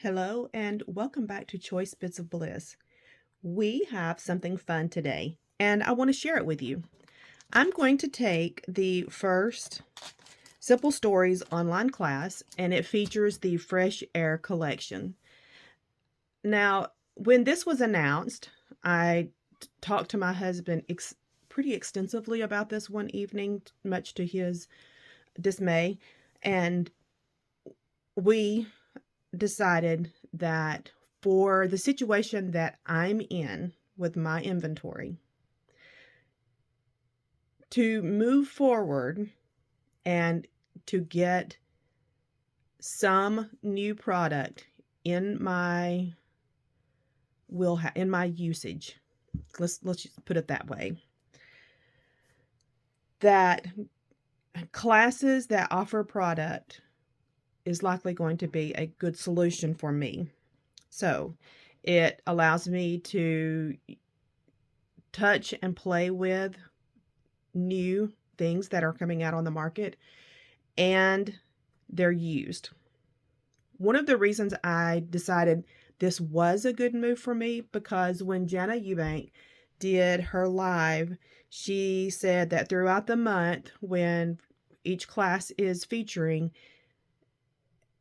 Hello and welcome back to Choice Bits of Bliss. We have something fun today and I want to share it with you. I'm going to take the first Simple Stories online class and it features the Fresh Air collection. Now, when this was announced, I talked to my husband pretty extensively about this one evening, much to his dismay, and we decided that for the situation that I'm in with my inventory, to move forward and to get some new product in my in my usage. Let's just put it that way. That classes that offer product is likely going to be a good solution for me. So it allows me to touch and play with new things that are coming out on the market, and they're used. One of the reasons I decided this was a good move for me, because when Jana Eubank did her live, she said that throughout the month, when each class is featuring,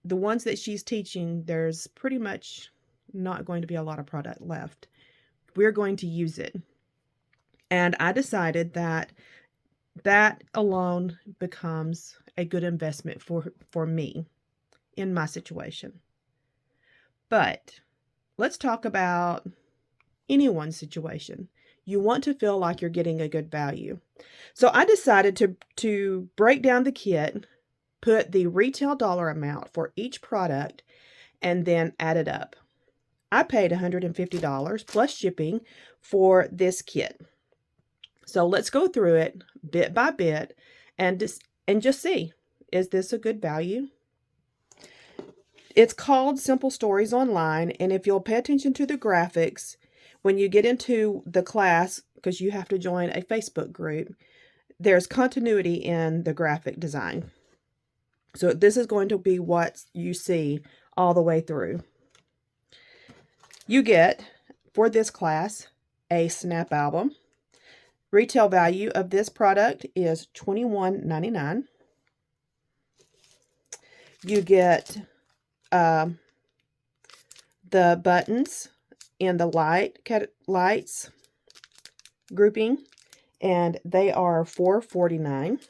the ones that she's teaching, there's pretty much not going to be a lot of product left. We're going to use it. And I decided that alone becomes a good investment for me in my situation. But let's talk about anyone's situation. You want to feel like you're getting a good value. So I decided to break down the kit, put the retail dollar amount for each product, and then add it up. I paid $150 plus shipping for this kit. So let's go through it bit by bit and just see, is this a good value? It's called Simple Stories Online, and if you'll pay attention to the graphics, when you get into the class, because you have to join a Facebook group, there's continuity in the graphic design. So this is going to be what you see all the way through. You get, for this class, a snap album. Retail value of this product is $21.99. You get the buttons in the lights grouping, and they are $4.49.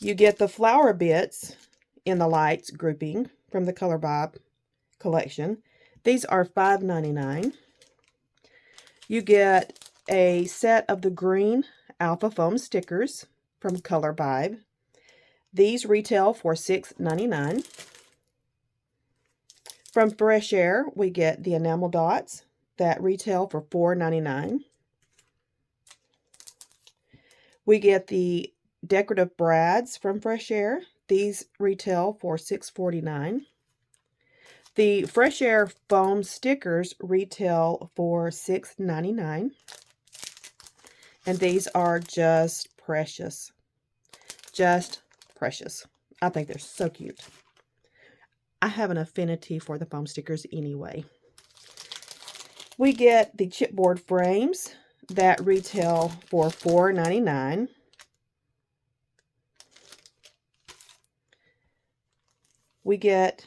You get the flower bits in the lights grouping from the Color Bob collection. These are $5.99. You get a set of the green alpha foam stickers from Color Vibe. These retail for $6.99. From Fresh Air, we get the enamel dots that retail for $4.99. We get the decorative brads from Fresh Air. These retail for $6.49. The Fresh Air foam stickers retail for $6.99. And these are just precious. Just precious. I think they're so cute. I have an affinity for the foam stickers anyway. We get the chipboard frames that retail for $4.99. We get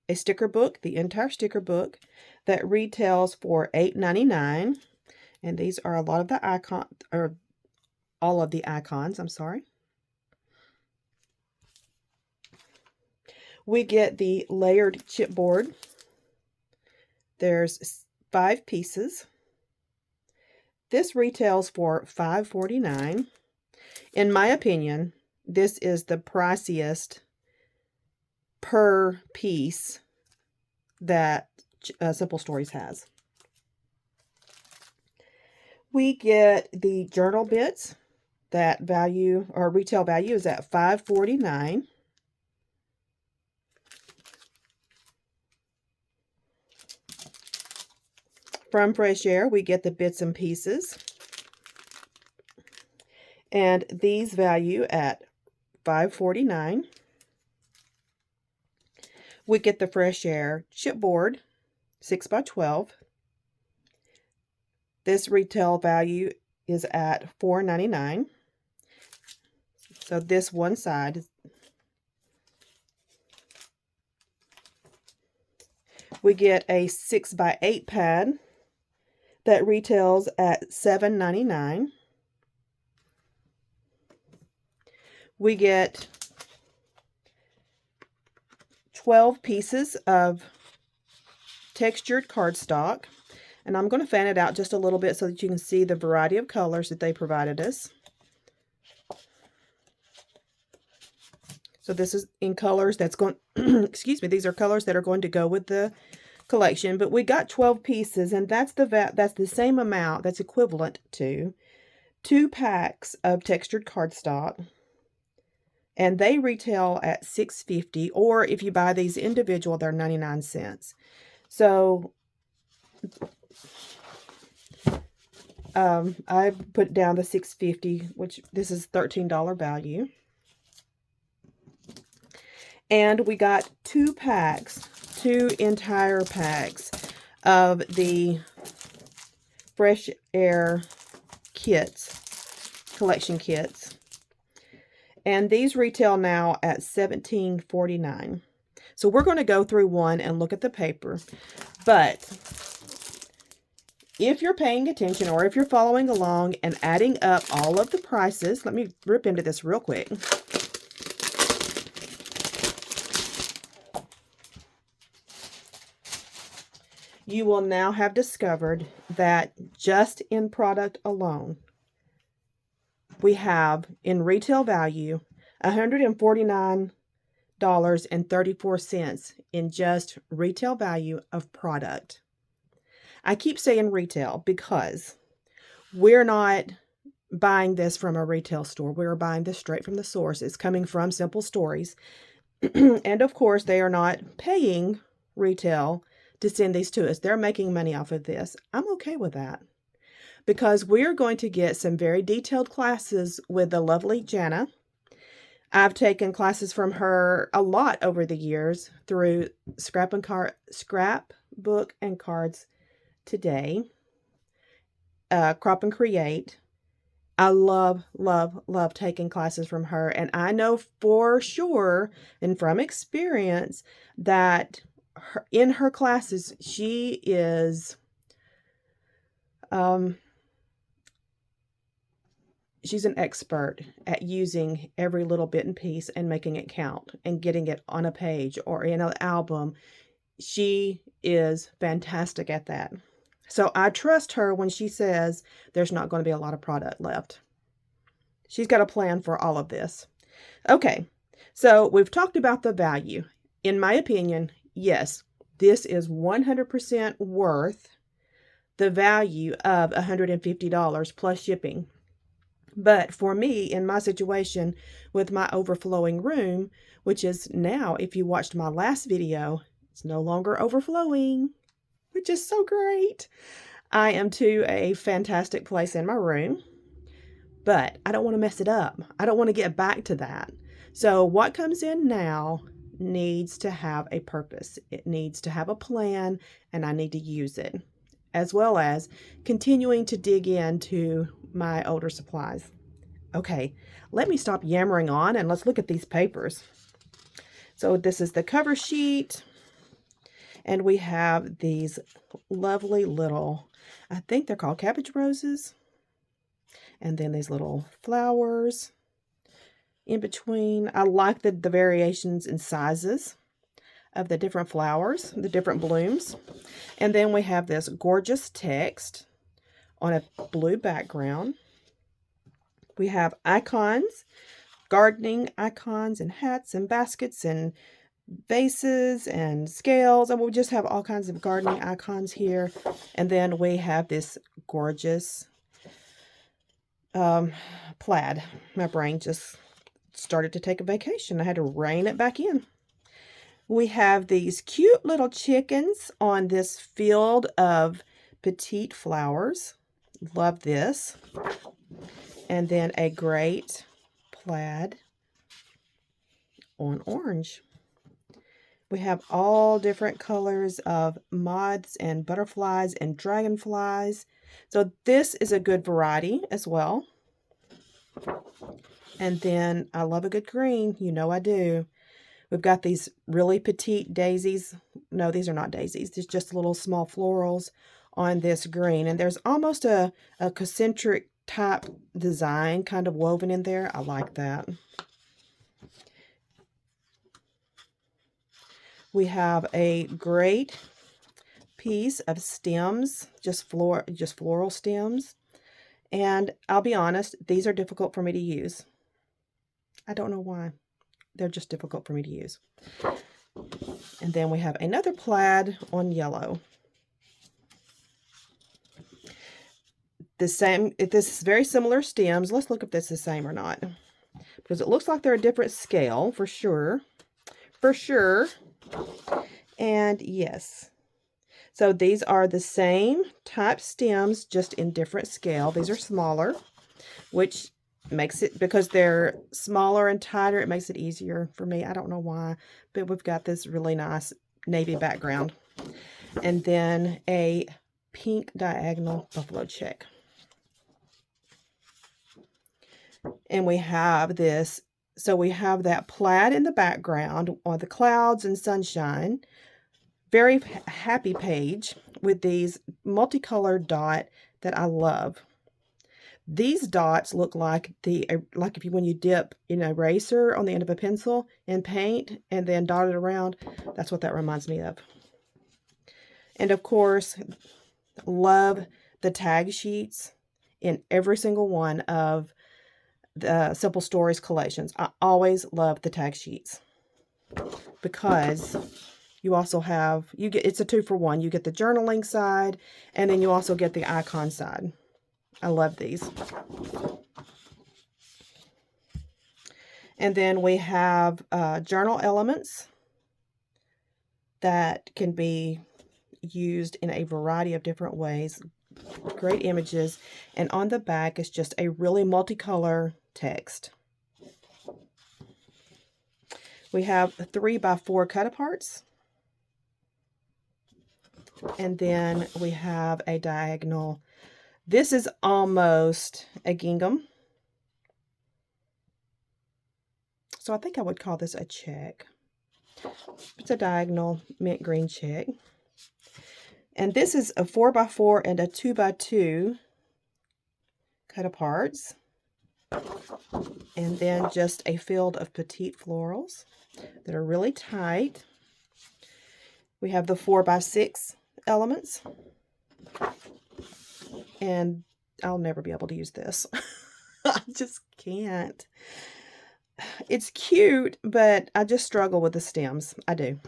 a sticker book, the entire sticker book, that retails for $8.99. And these are a lot of the icons, or all of the icons, I'm sorry. We get the layered chipboard. There's 5 pieces. This retails for $5.49. In my opinion, this is the priciest per piece that Simple Stories has. We get the journal bits that value or retail value is at $5.49. From Fresh Air, we get the bits and pieces, and these value at $5.49. We get the Fresh Air chipboard, 6 by 12. This retail value is at $4.99. So this one side is, we get a 6 by 8 pad that retails at $7.99. We get 12 pieces of textured cardstock, and I'm going to fan it out just a little bit so that you can see the variety of colors that they provided us. So this is in colors that's going, excuse me, these are colors that are going to go with the collection, but we got 12 pieces, and that's the same amount, that's equivalent to 2 packs of textured cardstock. And they retail at $6.50, or if you buy these individual, they're 99 cents. So I put down the $6.50, which this is $13 value. And we got 2 entire packs of the Fresh Air kits, collection kits. And these retail now at $17.49. So we're going to go through one and look at the paper. But if you're paying attention, or if you're following along and adding up all of the prices, let me rip into this real quick. You will now have discovered that just in product alone, we have in retail value $149.34 in just retail value of product. I keep saying retail because we're not buying this from a retail store. We're buying this straight from the source. It's coming from Simple Stories. And of course, they are not paying retail to send these to us. They're making money off of this. I'm okay with that, because we're going to get some very detailed classes with the lovely Jana. I've taken classes from her a lot over the years through Scrapbook and Cards Today, Crop and Create. I love, love, love taking classes from her, and I know for sure and from experience that in her classes, she is she's an expert at using every little bit and piece and making it count and getting it on a page or in an album. She is fantastic at that. So I trust her when she says there's not going to be a lot of product left. She's got a plan for all of this. Okay, so we've talked about the value. In my opinion, yes, this is 100% worth the value of $150 plus shipping. But for me, in my situation with my overflowing room, which is now, if you watched my last video, it's no longer overflowing, which is so great. I am to a fantastic place in my room, but I don't want to mess it up. I don't want to get back to that. So what comes in now needs to have a purpose. It needs to have a plan, and I need to use it, as well as continuing to dig into my older supplies. Okay, let me stop yammering on and let's look at these papers. So this is the cover sheet, and we have these lovely little, I think they're called cabbage roses, and then these little flowers in between. I like the variations in sizes of the different flowers, the different blooms. And then we have this gorgeous text on a blue background. We have icons, gardening icons, and hats, and baskets, and vases, and scales. And we'll just have all kinds of gardening icons here. And then we have this gorgeous plaid. My brain just started to take a vacation. I had to rein it back in. We have these cute little chickens on this field of petite flowers. Love this. And then a great plaid on orange. We have all different colors of moths and butterflies and dragonflies. So this is a good variety as well. And then I love a good green. You know I do. We've got these really petite daisies. No, these are not daisies. These just little small florals on this green. And there's almost a concentric type design kind of woven in there. I like that. We have a great piece of stems, just floral stems. And I'll be honest, these are difficult for me to use. I don't know why. They're just difficult for me to use. And then we have another plaid on yellow. The same, this is very similar stems. Let's look if this is the same or not. Because it looks like they're a different scale for sure. For sure. And yes. So these are the same type stems, just in different scale. These are smaller, which makes it, because they're smaller and tighter, it makes it easier for me. I don't know why, but we've got this really nice navy background. And then a pink diagonal buffalo check. And we have this, so we have that plaid in the background on the clouds and sunshine. Very happy page with these multicolored dot that I love. These dots look like if when you dip an eraser on the end of a pencil in paint and then dot it around. That's what that reminds me of. And of course, love the tag sheets in every single one of the Simple Stories collections. I always love the tag sheets because you also have, it's a 2-for-1. You get the journaling side and then you also get the icon side. I love these. And then we have journal elements that can be used in a variety of different ways. Great images. And on the back is just a really multicolor text. We have 3x4 cut aparts. And then we have a diagonal. This is almost a gingham. So I think I would call this a check. It's a diagonal mint green check. And this is a 4x4 and a 2x2 cut aparts. And then just a field of petite florals that are really tight. We have the 4x6 elements. And I'll never be able to use this. I just can't. It's cute, but I just struggle with the stems. I do.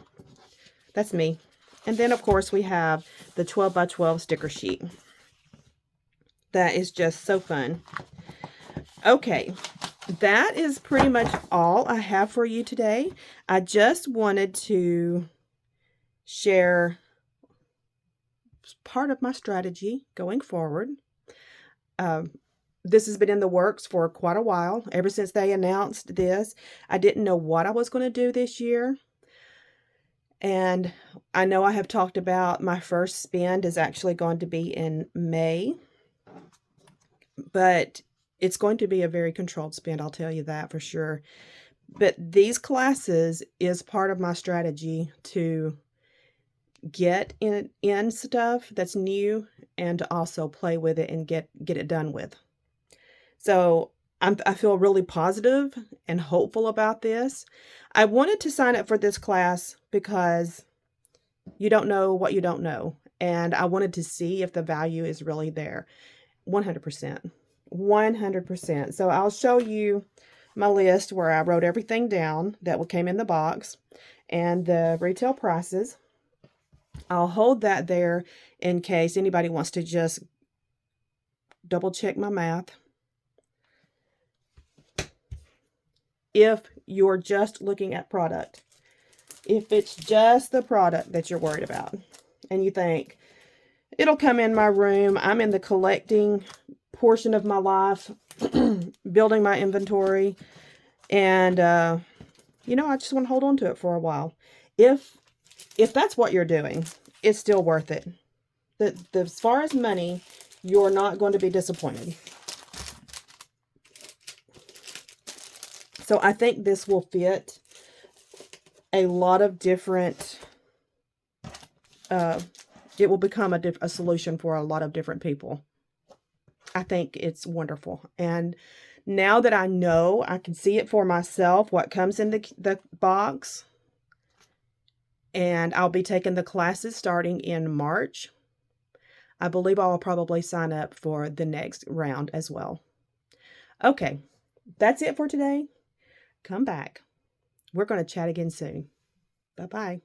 That's me. And then, of course, we have the 12x12 sticker sheet. That is just so fun. Okay, that is pretty much all I have for you today. I just wanted to share part of my strategy going forward. This has been in the works for quite a while. Ever since they announced this, I didn't know what I was going to do this year. And I know I have talked about my first spend is actually going to be in May. But it's going to be a very controlled spend, I'll tell you that for sure. But these classes is part of my strategy to get in stuff that's new and to also play with it and get it done with. So I feel really positive and hopeful about this. I wanted to sign up for this class because you don't know what you don't know. And I wanted to see if the value is really there. 100%. 100%. So I'll show you my list where I wrote everything down that came in the box and the retail prices. I'll hold that there in case anybody wants to just double check my math. If you're just looking at product, if it's just the product that you're worried about and you think it'll come in my room, I'm in the collecting portion of my life, building my inventory, and I just want to hold on to it for a while. if that's what you're doing, it's still worth it. As far as money, you're not going to be disappointed. So I think this will fit a lot of different, it will become a solution for a lot of different people. I think it's wonderful. And now that I know, I can see it for myself, what comes in the box. And I'll be taking the classes starting in March. I believe I'll probably sign up for the next round as well. Okay, that's it for today. Come back. We're going to chat again soon. Bye-bye.